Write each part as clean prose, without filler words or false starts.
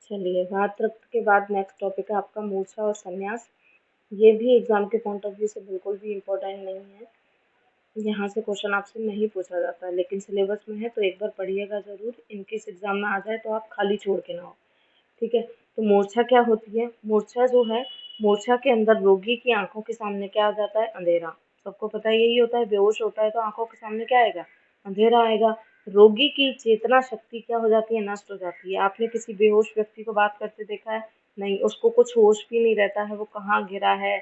चलिए, वातरक्त के बाद नेक्स्ट टॉपिक है आपका मूर्छा और संन्यास। ये भी एग्जाम के पॉइंट ऑफ व्यू से बिल्कुल भी इम्पोर्टेंट नहीं है। यहाँ से क्वेश्चन आपसे नहीं पूछा जाता है, लेकिन सिलेबस में है तो एक बार पढ़िएगा ज़रूर। इनकेस एग्जाम में आ जाए तो आप खाली छोड़ के ना हो। ठीक है, तो मूर्छा क्या होती है? मूर्छा जो है, मूर्छा के अंदर रोगी की आंखों के सामने क्या आ जाता है? अंधेरा। सबको पता है यही होता है, बेहोश होता है तो आंखों के सामने क्या आएगा? अंधेरा आएगा। रोगी की चेतना शक्ति क्या हो जाती है? नष्ट हो जाती है। आपने किसी बेहोश व्यक्ति को बात करते देखा है? नहीं, उसको कुछ होश भी नहीं रहता है, वो कहाँ गिरा है,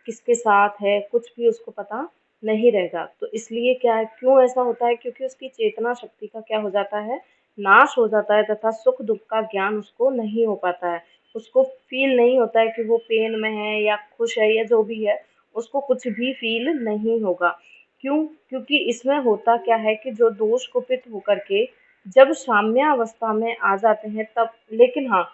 किसके साथ है, कुछ भी उसको पता नहीं रहेगा। तो इसलिए क्या है, क्यों ऐसा होता है? क्योंकि उसकी चेतना शक्ति का क्या हो जाता है? नाश हो जाता है, तथा सुख दुख का ज्ञान उसको नहीं हो पाता है। उसको फील नहीं होता है कि वो पेन में है या खुश है या जो भी है, उसको कुछ भी फील नहीं होगा। क्यों? क्योंकि इसमें होता क्या है कि जो दोष कुपित होकर के जब साम्यावस्था में आ जाते हैं तब। लेकिन हाँ,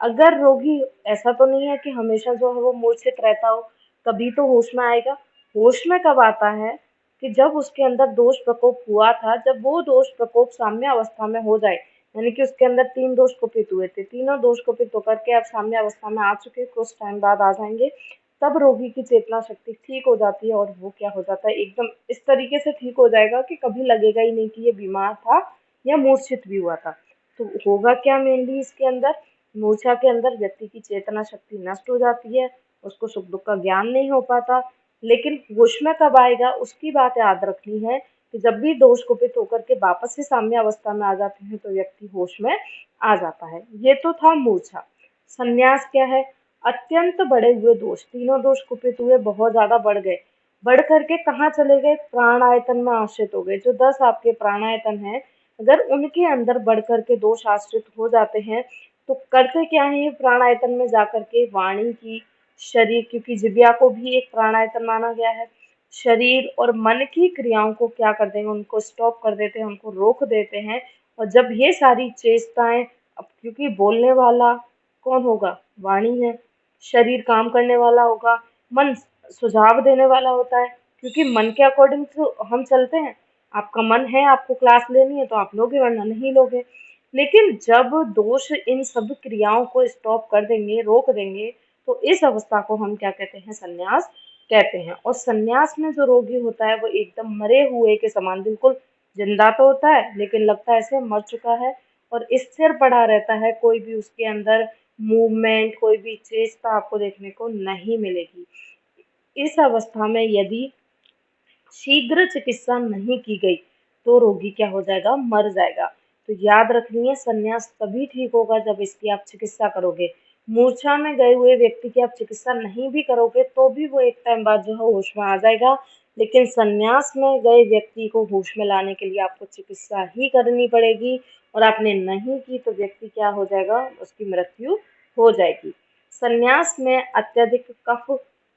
अगर रोगी, ऐसा तो नहीं है कि हमेशा जो है वो मूर्छित रहता हो, कभी तो होश में आएगा। होश में कब आता है? कि जब उसके अंदर दोष प्रकोप हुआ था, जब वो दोष प्रकोप साम्य अवस्था में हो जाए, यानी कि उसके अंदर 3 दोष कुपित हुए थे, तीनों दोष कुपित होकर के अब साम्य अवस्था में आ चुके, कुछ टाइम बाद आ जाएंगे, तब रोगी की चेतना शक्ति ठीक हो जाती है और वो क्या हो जाता है, एकदम इस तरीके से ठीक हो जाएगा कि कभी लगेगा ही नहीं कि ये बीमार था या मूर्छित भी हुआ था। तो होगा क्या मेनली इसके अंदर? मूर्छा के अंदर व्यक्ति की चेतना शक्ति नष्ट हो जाती है, उसको सुख दुख का ज्ञान नहीं हो पाता। लेकिन होश में कब आएगा, उसकी बात याद रखनी है कि जब भी दोष कुपित होकर के वापस से साम्य अवस्था में आ जाते हैं तो व्यक्ति होश में आ जाता है। ये तो था मूर्छा। संन्यास क्या है? अत्यंत बढ़े हुए दोष, तीनों दोष कुपित हुए, बहुत ज्यादा बढ़ गए, बढ़ करके कहाँ चले गए? प्राण आयतन में आश्रित हो गए। जो 10 आपके प्राणायतन है, अगर उनके अंदर बढ़ करके दोष आश्रित हो जाते हैं तो करते क्या है ये प्राणायतन में जाकर के? वाणी की, शरीर, क्योंकि जिब्या को भी एक प्राणायतन माना गया है, शरीर और मन की क्रियाओं को क्या कर देंगे? उनको स्टॉप कर देते हैं, उनको रोक देते हैं। और जब ये सारी चेष्टाएं, अब क्योंकि बोलने वाला कौन होगा? वाणी है। शरीर काम करने वाला होगा, मन सुझाव देने वाला होता है, क्योंकि मन के अकॉर्डिंग तो हम चलते हैं। आपका मन है, आपको क्लास लेनी है तो आप लोगे, वरना नहीं लोगे। लेकिन जब दोष इन सब क्रियाओं को स्टॉप कर देंगे, रोक देंगे, तो इस अवस्था को हम क्या कहते हैं? संन्यास कहते हैं। और संन्यास में जो रोगी होता है वो एकदम मरे हुए के समान, बिल्कुल जिंदा तो होता है लेकिन लगता है ऐसे मर चुका है, और स्थिर पड़ा रहता है। कोई भी उसके अंदर मूवमेंट, कोई भी चेष्टा आपको देखने को नहीं मिलेगी। इस अवस्था में यदि शीघ्र चिकित्सा नहीं की गई तो रोगी क्या हो जाएगा? मर जाएगा। तो याद रखनी है, संन्यास तभी ठीक होगा जब इसकी आप चिकित्सा करोगे। मूर्छा में गए हुए व्यक्ति की आप चिकित्सा नहीं भी करोगे तो भी वो एक टाइम बाद जो है होश में आ जाएगा, लेकिन संन्यास में गए व्यक्ति को होश में लाने के लिए आपको चिकित्सा ही करनी पड़ेगी, और आपने नहीं की तो व्यक्ति क्या हो जाएगा? उसकी मृत्यु हो जाएगी। संन्यास में अत्यधिक कफ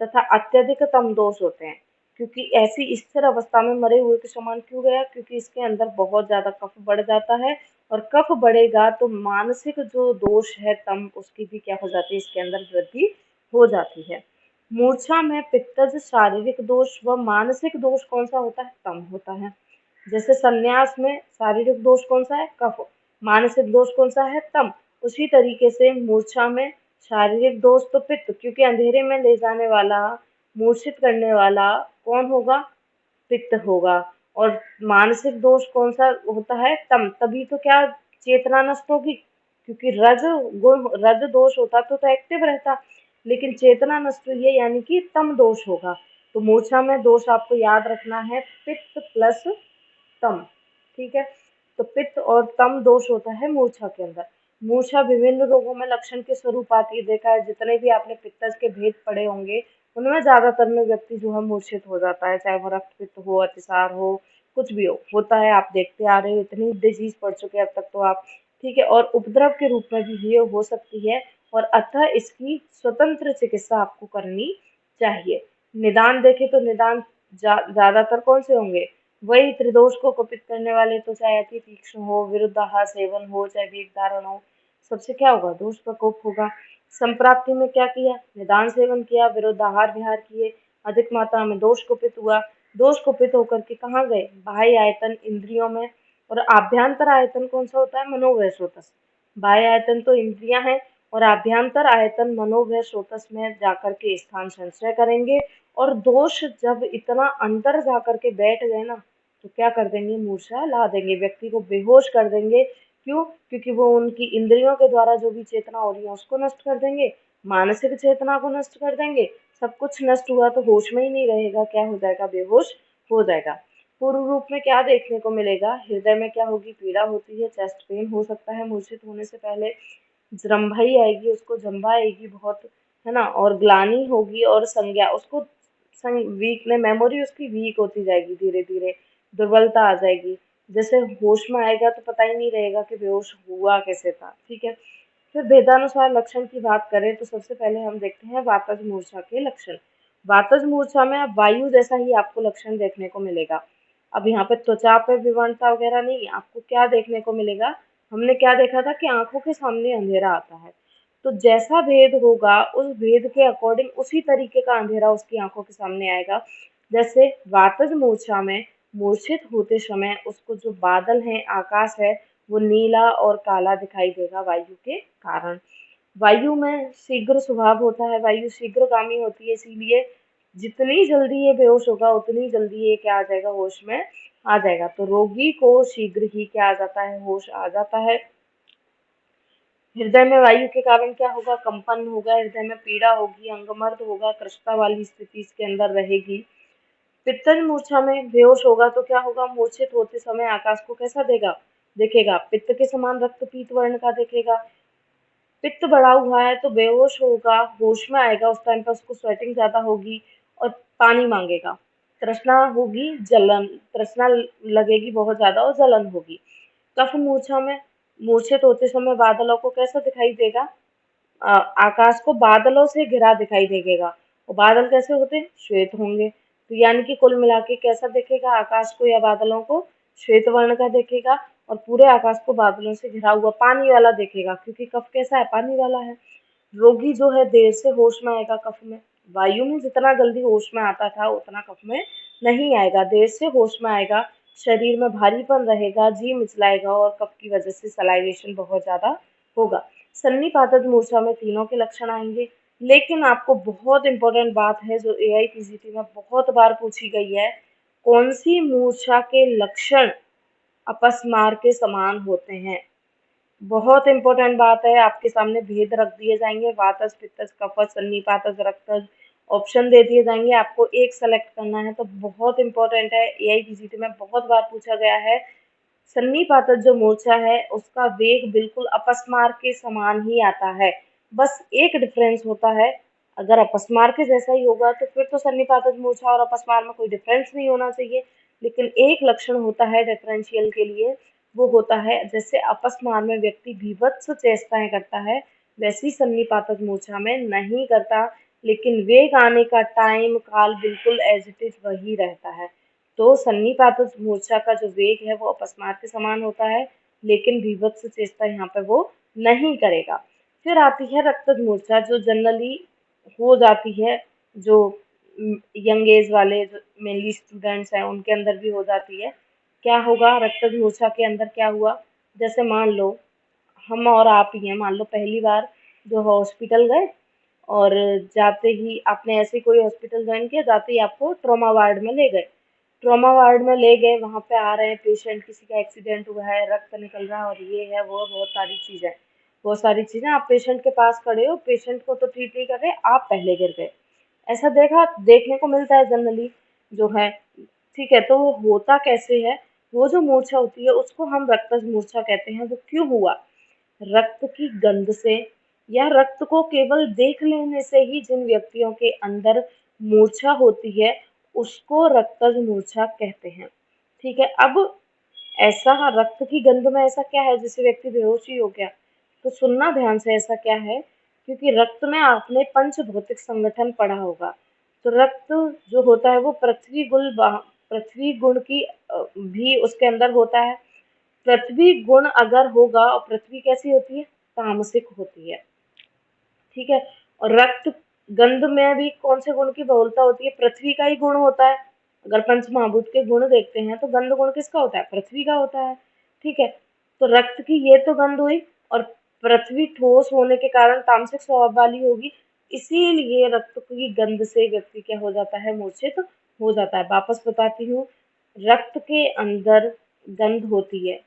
तथा अत्यधिक तम दोष होते हैं। क्योंकि ऐसी स्थिर अवस्था में मरे हुए के समान क्यों गया? क्योंकि इसके अंदर बहुत ज्यादा कफ बढ़ जाता है, और कफ बढ़ेगा तो मानसिक जो दोष है तम, उसकी भी क्या हो जाती है? इसके अंदर वृद्धि हो जाती है। मूर्छा में पित्तज शारीरिक दोष व मानसिक दोष कौन सा होता है? तम होता है। जैसे संन्यास में शारीरिक दोष कौन सा है? कफ। मानसिक दोष कौन सा है? तम। उसी तरीके से मूर्छा में शारीरिक दोष तो पित्त, क्योंकि अंधेरे में ले जाने वाला, मूर्छित करने वाला कौन होगा? पित्त होगा। और मानसिक दोष कौन सा होता है? तम। तभी तो क्या चेतना नष्ट होगी, क्योंकि रज गुण, रज दोष होता तो एक्टिव रहता, लेकिन चेतना नष्ट हुई है यानी कि तम दोष होगा। तो मूर्छा में दोष आपको याद रखना है, पित्त प्लस तम। ठीक है, तो पित्त और तम दोष होता है मूर्छा के अंदर। मूर्छा विभिन्न रोगों में लक्षण के स्वरूप आती है। देखा है, जितने भी आपने पित्तज के भेद पढ़े होंगे उनमें ज्यादातर में व्यक्ति जो है मूर्छित हो जाता है, चाहे वो रक्त पित्त हो, अतिसार हो, कुछ भी हो, होता है। आप देखते आ रहे हो, इतनी डिजीज पढ़ चुके हैं अब तक तो आप। ठीक है, और उपद्रव के रूप में भी ये हो सकती है, और अतः इसकी स्वतंत्र चिकित्सा आपको करनी चाहिए। निदान देखें तो निदान ज्यादातर कौन से होंगे? वही त्रिदोष को कुपित करने वाले, तो चाहे अति तीक्ष्ण हो, विरुद्धाहार सेवन हो, चाहे वेग धारण हो, सबसे क्या होगा? दोष प्रकोप होगा। संप्राप्ति में क्या किया? निदान सेवन किया, विरुद्धाहार विहार किए, अधिक मात्रा में दोष कुपित हुआ। दोष कुपित होकर के कहाँ गए? बाह्य आयतन इंद्रियों में। और आभ्यंतर आयतन कौन सा होता है? मनोवैश्वतस। बाह्य आयतन तो इंद्रियां हैं, और आभ्यंतर आयतन मनोवय स्रोतस में जाकर के स्थान संचय करेंगे, और दोष जब इतना अंदर जाकर के बैठ गए ना, तो क्या कर देंगे, मूर्छा ला देंगे, व्यक्ति को बेहोश कर देंगे। क्यों? क्योंकि वो उनकी इंद्रियों के द्वारा जो भी चेतना हो रही है उसको नष्ट कर देंगे, मानसिक चेतना को नष्ट कर देंगे। सब कुछ नष्ट हुआ तो होश में ही नहीं रहेगा, क्या हो जाएगा, बेहोश हो जाएगा। पूर्व रूप में क्या देखने को मिलेगा, हृदय में क्या होगी, पीड़ा होती है, चेस्ट पेन हो सकता है मूर्छित होने से पहले, जम्भाई आएगी, उसको जम्भा आएगी बहुत, है ना, और ग्लानि होगी, और संज्ञा उसको वीक में, मेमोरी उसकी वीक होती जाएगी, धीरे धीरे दुर्बलता आ जाएगी। जैसे होश में आएगा तो पता ही नहीं रहेगा कि बेहोश हुआ कैसे था। ठीक है, फिर भेदानुसार लक्षण की बात करें तो सबसे पहले हम देखते हैं वातज मूर्छा के लक्षण। वातज मूर्छा में अब वायु जैसा ही आपको लक्षण देखने को मिलेगा। अब यहाँ पे त्वचा पे विवरणता वगैरह नहीं, आपको क्या देखने को मिलेगा, हमने क्या देखा था कि आंखों के सामने अंधेरा आता है, तो जैसा भेद होगा उस भेद के अकॉर्डिंग उसी तरीके का अंधेरा उसकी आंखों के सामने आएगा। जैसे वातज मूर्छा में मूर्छित होते समय उसको जो बादल है, आकाश है, वो नीला और काला दिखाई देगा वायु के कारण। वायु में शीघ्र स्वभाव होता है, वायु शीघ्रगामी होती है, इसीलिए जितनी जल्दी ये बेहोश होगा उतनी जल्दी ये क्या आ जाएगा, होश में आ जाएगा। तो रोगी को शीघ्र ही क्या आ जाता है, होश आ जाता है। हृदय में वायु के कारण क्या होगा, कंपन होगा, हृदय में पीड़ा होगी, अंगमर्द होगा, कृष्णा वाली स्थिति इसके अंदर रहेगी। पित्तज मूर्छा में बेहोश होगा तो क्या होगा, मूर्छित होते समय आकाश को कैसा देखेगा, पित्त के समान रक्त पीत वर्ण का देखेगा। पित्त बढ़ा हुआ है तो बेहोश होगा, होश में आएगा, उस टाइम पर उसको स्वेटिंग ज्यादा होगी और पानी मांगेगा। तृष्णा होगी, जलन, तृष्णा लगेगी बहुत ज्यादा और जलन होगी। कफ मूर्छा में मूर्छित होते समय बादलों को कैसा दिखाई देगा, आकाश को बादलों से घिरा दिखाई देगा। और बादल कैसे होते हैं, श्वेत होंगे। तो यानी कि कुल मिला के कैसा देखेगा, आकाश को या बादलों को श्वेत वर्ण का देखेगा, और पूरे आकाश को बादलों से घिरा हुआ पानी वाला देखेगा, क्योंकि कफ कैसा है, पानी वाला है। रोगी जो है देर से होश में आएगा कफ में, वायु में जितना जल्दी होश में आता था उतना कफ में नहीं आएगा, देर से होश में आएगा। शरीर में भारीपन रहेगा, जी मिचलाएगा, और कफ की वजह से सलाइवेशन बहुत ज्यादा होगा। सन्निपातज मूर्छा में तीनों के लक्षण आएंगे, लेकिन आपको बहुत इंपॉर्टेंट बात है जो AIPGT में बहुत बार पूछी गई है, कौन सी मूर्छा के लक्षण अपस्मार के समान होते हैं। बहुत इंपॉर्टेंट बात है, आपके सामने भेद रख दिए जाएंगे, वातज, पित्तज, कफज, सन्निपातज, रक्तज, ऑप्शन दे दिए जाएंगे, आपको एक सेलेक्ट करना है। तो बहुत इंपॉर्टेंट है, AIPGT में बहुत बार पूछा गया है। सन्निपातज जो मूर्छा है उसका वेग बिल्कुल अपस्मार के समान ही आता है, बस एक डिफरेंस होता है, अगर अपस्मार के जैसा ही होगा तो फिर तो सन्निपातज मूर्छा और अपस्मार में कोई डिफरेंस नहीं होना चाहिए, लेकिन एक लक्षण होता है डिफरेंशियल के लिए, वो होता है जैसे अपस्मार में व्यक्ति भीभत्स चेष्टाएं करता है, वैसी सन्निपातज मूर्छा में नहीं करता, लेकिन वेग आने का टाइम काल बिल्कुल एज इट इज वही रहता है। तो सन्निपातज मूर्छा का जो वेग है वो अपस्मार के समान होता है, लेकिन भीभत्स चेष्टा यहाँ पे वो नहीं करेगा। फिर आती है रक्तज मूर्छा, जो जनरली हो जाती है, जो यंग एज वाले जो मेनली स्टूडेंट्स हैं उनके अंदर भी हो जाती है। क्या होगा रक्तज मूर्छा के अंदर, क्या हुआ, जैसे मान लो हम और आप ही हैं, मान लो पहली बार जो हॉस्पिटल गए, और जाते ही आपने ऐसे कोई हॉस्पिटल ज्वाइन किया, जाते ही आपको ट्रॉमा वार्ड में ले गए, ट्रॉमा वार्ड में ले गए, वहाँ पे आ रहे हैं पेशेंट, किसी का एक्सीडेंट हुआ है, रक्त निकल रहा है, और ये है वो, बहुत सारी चीज़ें, आप पेशेंट के पास खड़े हो, पेशेंट को तो ट्रीट नहीं कर रहे, आप पहले गिर गए, ऐसा देखने को मिलता है जनरली जो है। ठीक है, तो वो होता कैसे है, वो जो मूर्छा होती है उसको हम रक्तज मूर्छा कहते हैं। वो क्यों हुआ, रक्त की गंध से या रक्त को केवल देख लेने से ही जिन व्यक्तियों के अंदर मूर्छा होती है उसको रक्तज मूर्छा कहते हैं। ठीक है, अब ऐसा रक्त की गंध में ऐसा क्या है जिससे व्यक्ति बेहोश ही हो गया, तो सुनना ध्यान से, ऐसा क्या है, क्योंकि रक्त में आपने पंच भौतिक संगठन पढ़ा होगा, तो रक्त जो होता है वो पृथ्वी गुण की भी उसके अंदर होता है। पृथ्वी गुण अगर होगा, और पृथ्वी कैसी होती है, तामसिक होती है। ठीक है, और रक्त गंध में भी कौन से गुण की बहुलता होती है, पृथ्वी का ही गुण होता है। अगर पंच महाभूत के गुण देखते हैं तो गंध गुण किसका होता है, पृथ्वी का होता है। ठीक है, तो रक्त की ये तो गंध हुई, और पृथ्वी ठोस होने के कारण तामसिक स्वभाव वाली होगी, इसीलिए रक्त की गंध से व्यक्ति क्या हो जाता है, मूर्छित हो जाता है। वापस बताती हूँ, रक्त के अंदर गंध होती है।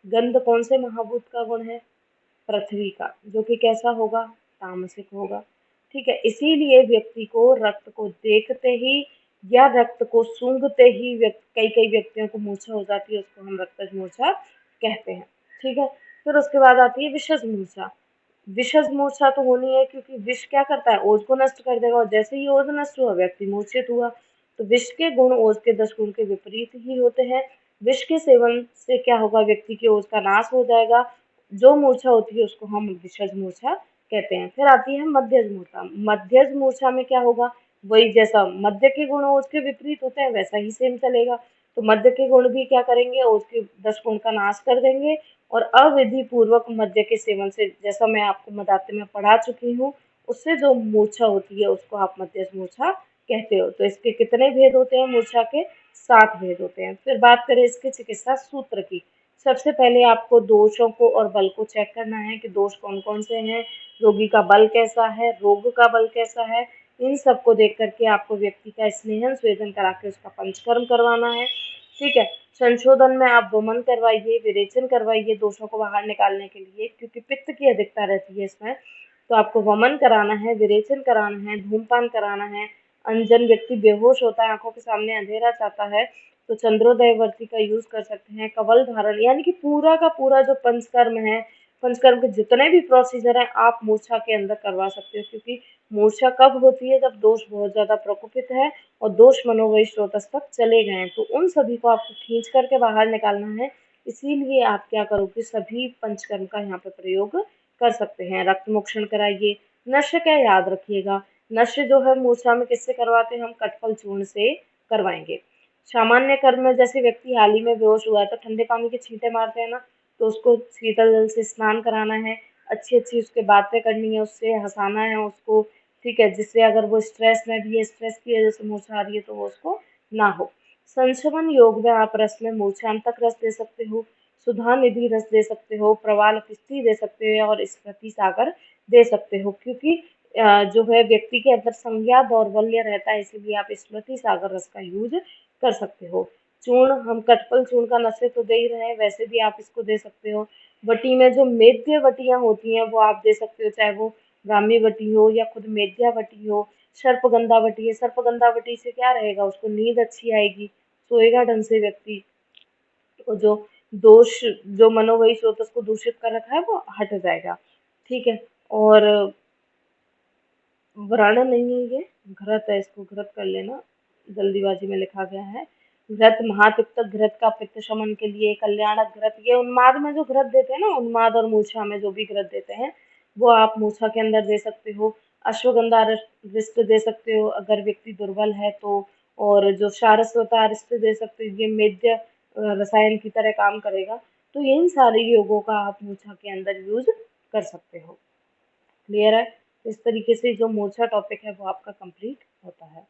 गंध कौन से महाभूत का गुण है? पृथ्वी का, जो कि कैसा होगा, तामसिक होगा। ठीक है, इसीलिए व्यक्ति को रक्त को देखते ही या रक्त को सूंघते ही कई कई व्यक्तियों को मूर्छा हो जाती है, उसको हम रक्तज मूर्छा कहते हैं। ठीक है, फिर उसके बाद आती है विषज मूर्छा। विषज मूर्छा तो होनी है, क्योंकि विष क्या करता है, ओज को नष्ट कर देगा, और जैसे ही ओज नष्ट हुआ व्यक्ति मूर्छित हुआ। तो विष के गुण ओज के 10 गुण के विपरीत ही होते हैं। विष के सेवन से क्या होगा, व्यक्ति के ओज का नाश हो जाएगा, जो मूर्छा होती है उसको हम विषज मूर्छा कहते हैं। फिर आती है मध्यज मूर्छा। मध्यज मूर्छा में क्या होगा, वही जैसा मध्य के गुण ओज के विपरीत होते हैं वैसा ही सेम चलेगा। तो मध्य के गुण भी क्या करेंगे, ओज के 10 गुण का नाश कर देंगे, और अविधि पूर्वक मद्य के सेवन से, जैसा मैं आपको मदाते में पढ़ा चुकी हूँ, उससे जो मूर्छा होती है उसको आप मध्यज मूर्छा कहते हो। तो इसके कितने भेद होते हैं मूर्छा के? 7 भेद होते हैं। फिर बात करें इसके चिकित्सा सूत्र की। सबसे पहले आपको दोषों को और बल को चेक करना है कि दोष कौन कौन से हैं, रोगी का बल कैसा है, रोग का बल कैसा है। इन सबको देख करके आपको व्यक्ति का स्नेहन स्वेदन करा के उसका पंचकर्म करवाना है। ठीक है, संशोधन में आप वमन करवाइए, विरेचन करवाइए दोषों को बाहर निकालने के लिए, क्योंकि पित्त की अधिकता रहती है इसमें। तो आपको वमन कराना है, विरेचन कराना है, धूमपान कराना है। अंजन, व्यक्ति बेहोश होता है, आंखों के सामने अंधेरा चाहता है, तो चंद्रोदयवर्ती का यूज कर सकते हैं। कवल धारण, यानी कि पूरा का पूरा जो पंचकर्म है, पंचकर्म के जितने भी प्रोसीजर हैं आप मूर्छा के अंदर करवा सकते हो, क्योंकि मूर्छा कब होती है, जब दोष बहुत ज्यादा प्रकोपित है और दोष मनोवयी स्रोतस तक चले गए हैं, तो उन सभी को आपको खींच करके बाहर निकालना है। इसीलिए आप क्या करोगे, सभी पंचकर्म का यहाँ पे प्रयोग कर सकते हैं। रक्त मोक्षण कराइए। नश्य क्या याद रखिएगा, नश्य जो है मूर्छा में किससे करवाते हैं, हम कटफल चूर्ण से करवाएंगे। सामान्य कर्म में जैसे व्यक्ति हाल ही में बेहोश हुआ है तो ठंडे पानी के छींटे मारते हैं ना, तो उसको शीतल जल से स्नान कराना है, अच्छी अच्छी उसके बातें करनी है, उससे हंसाना है उसको। ठीक है, जिससे अगर वो स्ट्रेस में भी है, स्ट्रेस की वजह से मूर्छा आ रही है, तो वो उसको ना हो। संशमन योग में आप रस में मूर्छांतक रस दे सकते हो, सुधा निधि रस दे सकते हो, प्रवाल पिष्टि दे सकते हो, और स्मृति सागर दे सकते हो, क्योंकि जो है व्यक्ति के अंदर संज्ञा दौर्बल्य रहता है, इसीलिए आप स्मृति सागर रस का यूज कर सकते हो। चूर्ण, हम कटफल चूर्ण का नशे तो दे ही रहे हैं, वैसे भी आप इसको दे सकते हो। वटी में जो मेद्य वटियां होती हैं वो आप दे सकते हो, चाहे वो ब्राह्मी वटी हो या खुद मेद्या वटी हो। सर्पगंधा वटी है, सर्पगंधा वटी से क्या रहेगा, उसको नींद अच्छी आएगी, सोएगा ढंग से व्यक्ति, तो जो दोष, जो मनोवयी स्रोत उसको दूषित कर रखा है वो हट जाएगा। ठीक है, और व्रण नहीं है ये, घृत है, इसको घृत कर लेना, जल्दीबाजी में लिखा गया है। घृत महातिक्त घृत का पित्त शमन के लिए, कल्याणक घृत, ये उन्माद में जो घृत देते हैं ना, उन्माद और मूर्छा में जो भी घृत देते हैं वो आप मूर्छा के अंदर दे सकते हो। अश्वगंधा रिष्ट दे सकते हो अगर व्यक्ति दुर्बल है तो, और जो सारस्वता रिष्ट दे सकते हो, ये मेद्य रसायन की तरह काम करेगा। तो इन सारे योगों का आप मूर्छा के अंदर यूज कर सकते हो। क्लियर है? इस तरीके से जो मूर्छा टॉपिक है वो आपका कंप्लीट होता है।